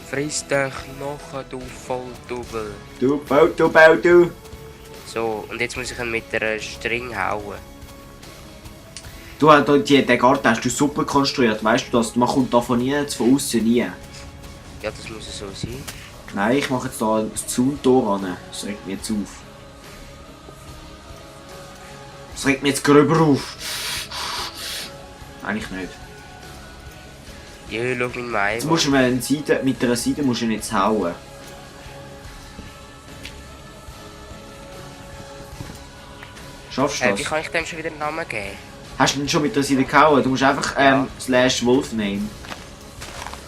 Friss den Knochen, du Volldubel. Du, bau, du. So, und jetzt muss ich ihn mit einer String hauen. Du, den Garten hast du super konstruiert, weißt du das? Man kommt da von nie, von außen nie. Ja, das muss so sein. Nein, ich mache jetzt da ein Zauntor an. Das regt mich jetzt auf. Das regt mich jetzt gröber auf. Eigentlich nicht. Ja, schau mein Mai. Jetzt musst du mit einer Seite musst du ihn jetzt hauen. Schaffst du das? Wie kann ich dem schon wieder einen Namen geben? Hast du ihn schon mit der Seite gehauen? Du musst einfach Ja. / Wolfname.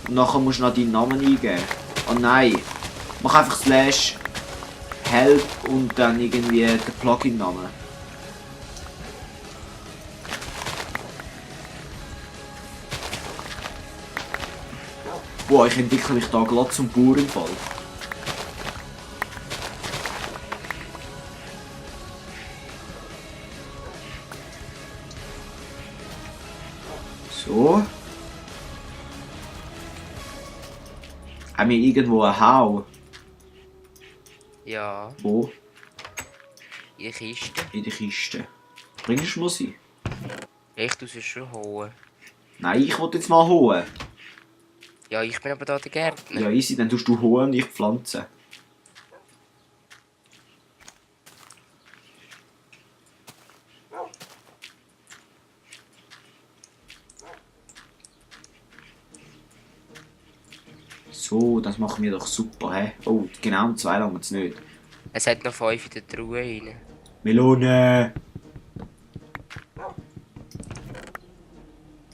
Und nachher musst du noch deinen Namen eingeben. Oh nein. Mach einfach / Help und dann irgendwie den Plugin-Namen. Boah, ich entwickle mich da glatt zum Bauernfall. So. Haben wir irgendwo einen Hau? Ja, Wo? in der Kiste. In der Kiste. Bringst du mir sie? Ich tue sie schon holen. Nein, ich wollte jetzt mal holen. Ja, ich bin aber da der Gärtner. Ja, easy, dann tust du holen und ich pflanzen. So, das machen wir doch super, hä? Oh, genau um 2 lange es nicht. Es hat noch 5 in der Truhe rein. Melone!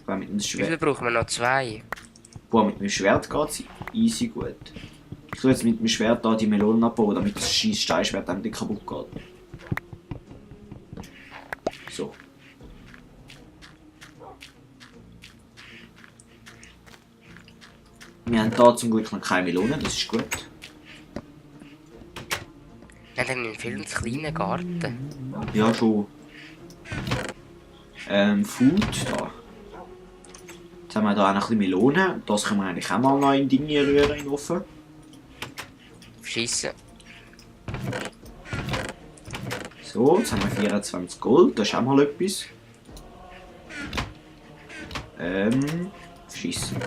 Boah, mit dem Wie viel Schwert. brauchen wir noch? 2? Boah, mit dem Schwert geht's easy gut. Ich tue jetzt mit dem Schwert da die Melonen abbauen, damit das scheiß Steinschwert dann nicht kaputt geht. So. Wir haben hier zum Glück noch keine Melonen, das ist gut. Wir haben einen viel zu kleinen Garten. Ja, schon. Food da. Jetzt haben wir hier auch noch ein bisschen Melonen. Das können wir eigentlich auch mal noch in Dinge rühren, in den Ofen. Schiessen. So, jetzt haben wir 24 Gold, das ist auch mal etwas. Schiessen.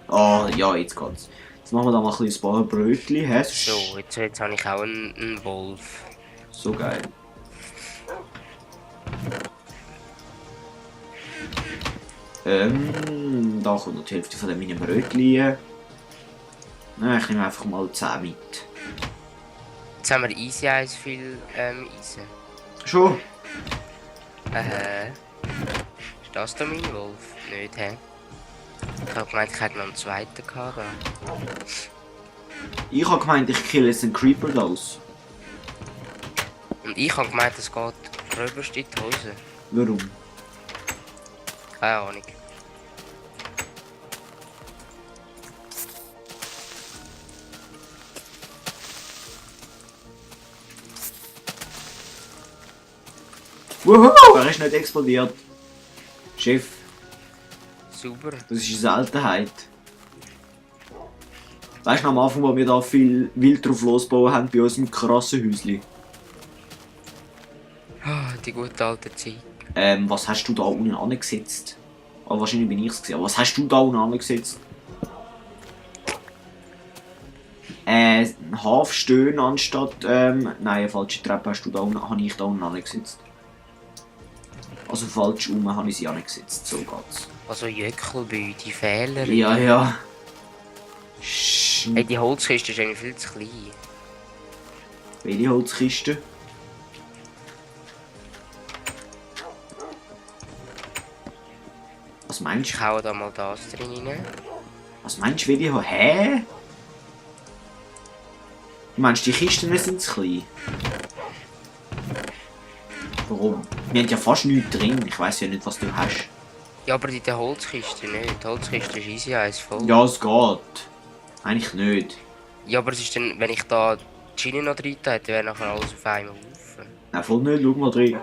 Ah, ja, jetzt geht's. Jetzt machen wir da mal ein paar Brötchen, hä? So, jetzt habe ich auch einen Wolf. So geil. Da kommt noch die Hälfte von meinen Brötchen. Nein, ich nehme einfach mal 10 mit. Jetzt haben wir Easy Eis viel Eisen. Schon? Ist das da mein Wolf? Nicht, hä? Ich habe gemeint, ich hätte noch einen zweiten gehabt. Ich habe gemeint, ich kill jetzt einen Creeper draus. Und ich habe gemeint, es geht gröberst in die Hose. Warum? Keine Ahnung. Wuhu! Er ist nicht explodiert. Chef, Super. das ist eine Seltenheit. Weißt du, am Anfang, wo wir da viel wild drauf losbauen haben bei unserem krassen Häuschen. Ah, die gute alte Zeit. Was hast du da unten angesetzt? Oh, wahrscheinlich bin ich es gewesen. Was hast du da unten angesetzt? Ein Hafstöhn anstatt, nein, eine falsche Treppe hast du da unten, habe ich da unten angesetzt. Also falsch rum habe ich sie angesetzt, so geht's. Also Jöckelbü, die Fehler. Ja, ja. Hey, die Holzkiste ist eigentlich viel zu klein. Welche Holzkiste? Was meinst Ich du? hau da mal das drin rein. Was meinst du, welche? Hä? Du meinst, die Kisten sind zu klein? Warum? Wir haben ja fast nichts drin. Ich weiß ja nicht, was du hast. Ja, aber in der Holzkiste nicht. Die Holzkiste ist easy eins voll. Ja, es geht. Eigentlich nicht. Ja, aber es ist dann, wenn ich da die Schiene noch drin hätte, wäre nachher alles auf einem Haufen. Nein, voll nicht. Schau mal drin.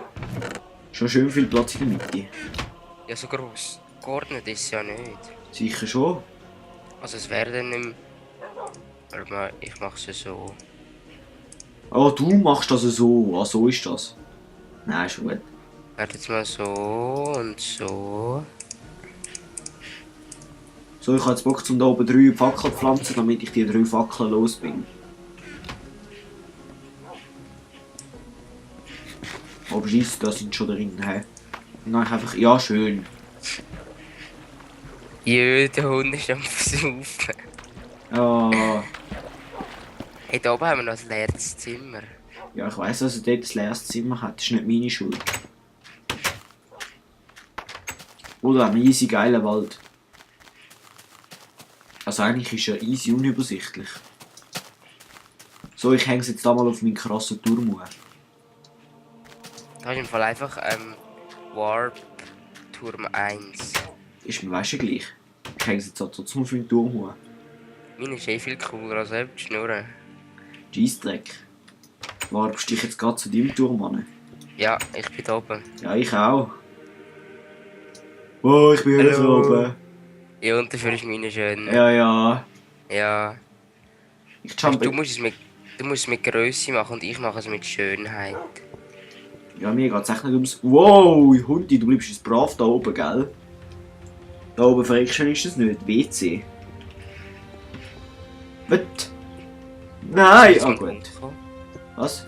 Schon schön viel Platz in der Mitte. Ja, so gross geordnet ist es ja nicht. Sicher schon. Also es wäre dann nicht mehr... Aber ich mache es so. Oh, du machst das so. Ah, so ist das. Nein, ist gut. Warte jetzt mal so und so. So, ich habe jetzt Bock, um da oben 3 Fackeln zu pflanzen, damit ich die 3 Fackeln los bin. Aber scheisse, da sind schon drin. He. Dann habe ich einfach... Ja, schön. Jö, der Hund ist am Versaufen. Ja, Hey, da oben haben wir noch ein leeres Zimmer. ja ich weiss, dass er dort ein leeres Zimmer hat. Das ist nicht meine Schuld. Oder einen easy geilen Wald. Also eigentlich ist er easy unübersichtlich. So, ich hänge es jetzt da mal auf meinen krassen Turm hoch. Da ist im Fall einfach Warp Turm 1. Ist mir weißt du gleich. Ich hänge es jetzt auch trotzdem auf meinen Turm hoch. Meine ist eh viel cooler als die Schnurren. Scheissdreck. Warbst dich jetzt gerade zu deinem Turm an? Ja, ich bin da oben. Ja, ich auch. Oh, ich bin wieder Hallo. oben. Ja, und dafür ist meine schön. Ja, ja. Ja. Ich Du jump. musst es mit Größe machen und ich mache es mit Schönheit. Ja, mir geht's echt nicht ums... Wow, Hundi, du bleibst jetzt brav da oben, gell? Da oben Friction ist es nicht. WC. Was? Nein! Ah, gut. Was?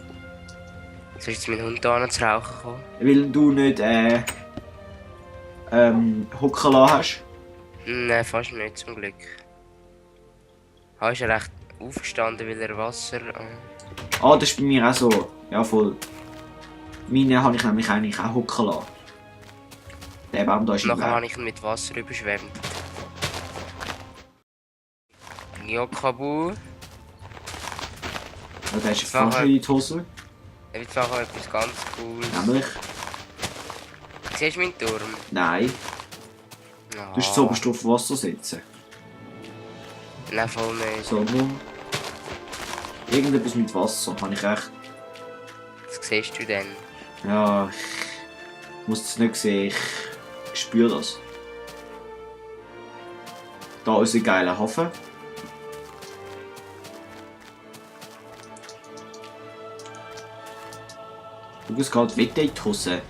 Soll jetzt mein Hund da noch zu rauchen kommen? Weil du nicht, hocken lassen hast? Nein, fast nicht, zum Glück. Er ist ja recht aufgestanden, weil er Wasser... Ah, das ist bei mir auch so. Ja, voll. Meine habe ich nämlich eigentlich auch hocken lassen. Der Baum da ist im Nachher Weg. habe ich ihn mit Wasser überschwemmt. Ja, Kabu. Ja, der ist Das war fast in die Hose. Jetzt mache ich etwas ganz Cooles. Nämlich? Siehst du meinen Turm? Nein. Ja. Du musst das oberst auf Wasser setzen. Nein, voll nicht. So, irgendetwas mit Wasser, habe ich recht. Was siehst du denn? Ja, ich muss es nicht sehen, ich spüre das. Da unser geiler Hafen. Schau, es geht wieder in die Hose.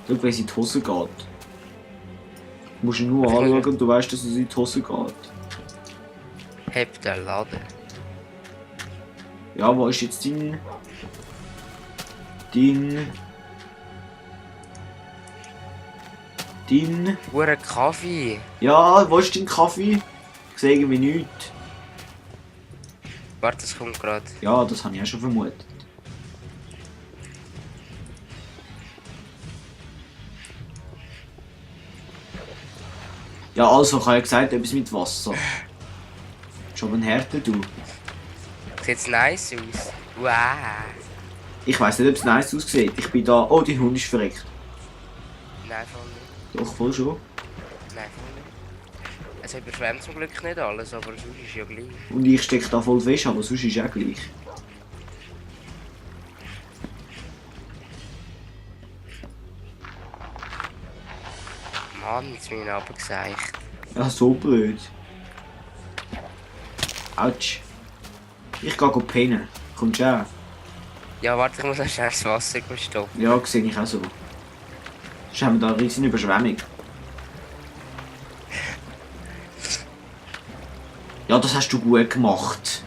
Schau, wie es in die Hose geht. Du musst ihn nur anschauen und du weißt, dass es in die Hose geht. Heb den Laden. Ja, wo ist jetzt dein... Hure Kaffee. Ja, wo ist dein Kaffee? Ich sehe irgendwie nichts. Warte, es kommt gerade. Ja, das habe ich auch schon vermutet. Ja, also, ich habe ja gesagt, etwas mit Wasser. Schon ein Härte, du. Sieht's nice aus. Wow. Ich weiss nicht, ob es nice aussieht. Ich bin da... Oh, dein Hund ist verreckt. Nein, voll nicht. Doch, voll schon. Nein, voll nicht. Es überschwemmt zum Glück nicht alles, aber sonst ist ja gleich. Und ich stecke da voll fest, aber sonst ist es auch gleich. Mann, jetzt bin ich runtergeseicht. Ja, so blöd. Autsch. Ich gehe pennen. Kommst du auch? Ja, warte, ich muss noch schnell das Wasser stoppen. Ja, sehe ich auch so. Sonst haben wir da eine riesige Überschwemmung. Ja, das hast du gut gemacht.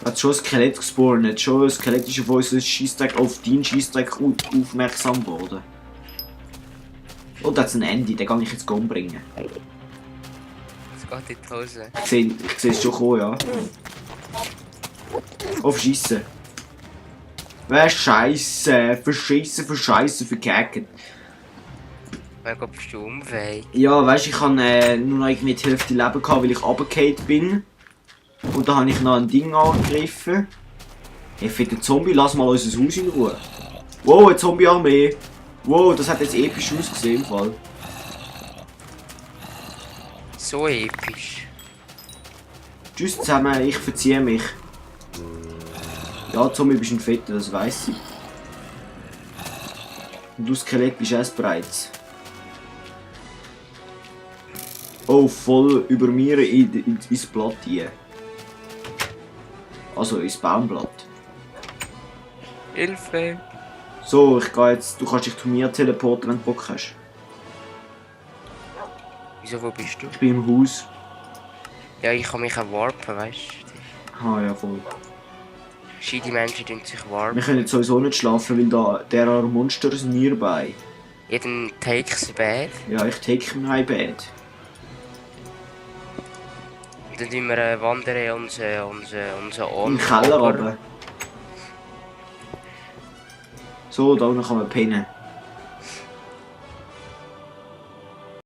Hat schon ein Skelett gespawnt, schon ein Skelett ist auf unseren Scheissdreck, auf deinen Scheissdreck aufmerksam geworden. Oh, da hat es ein Ende, den kann ich jetzt umbringen. Es geht in die Hose. Ich sehe es schon kommen, ja. Auf Scheissen. Wer Scheiße, verscheissen, verkackt. Mein Gott, bist du unfähig? Ja, weißt du, ich hatte nur noch irgendwie die Hälfte Leben gehabt, weil ich runtergefallen bin. Und da habe ich noch ein Ding angegriffen. Hey, fetter Zombie, lass mal unser Haus in Ruhe. Wow, eine Zombie-Armee. Wow, das hat jetzt episch ausgesehen im Fall. So episch. Tschüss zusammen, ich verziehe mich. Ja, Zombie, bist ein Fetter, das weiss ich. Und du Skelett bist erst bereits. Oh, voll über mir ins Blatt hier. Also ins Baumblatt. Hilfe! So, ich gehe jetzt. Du kannst dich zu mir teleporten, wenn du Bock hast. Wieso, wo bist du? Ich bin im Haus. Ja, ich kann mich auch warpen, weißt du? Ah ja, voll. Scheide Menschen tun sich warpen. Wir können jetzt sowieso nicht schlafen, weil da der Monster ist nearby. Ja, dann take the bed. Ja, ich take my bed. Und dann tun wir wandern unsere Ort. Im Keller runter. So, da unten kann man pennen.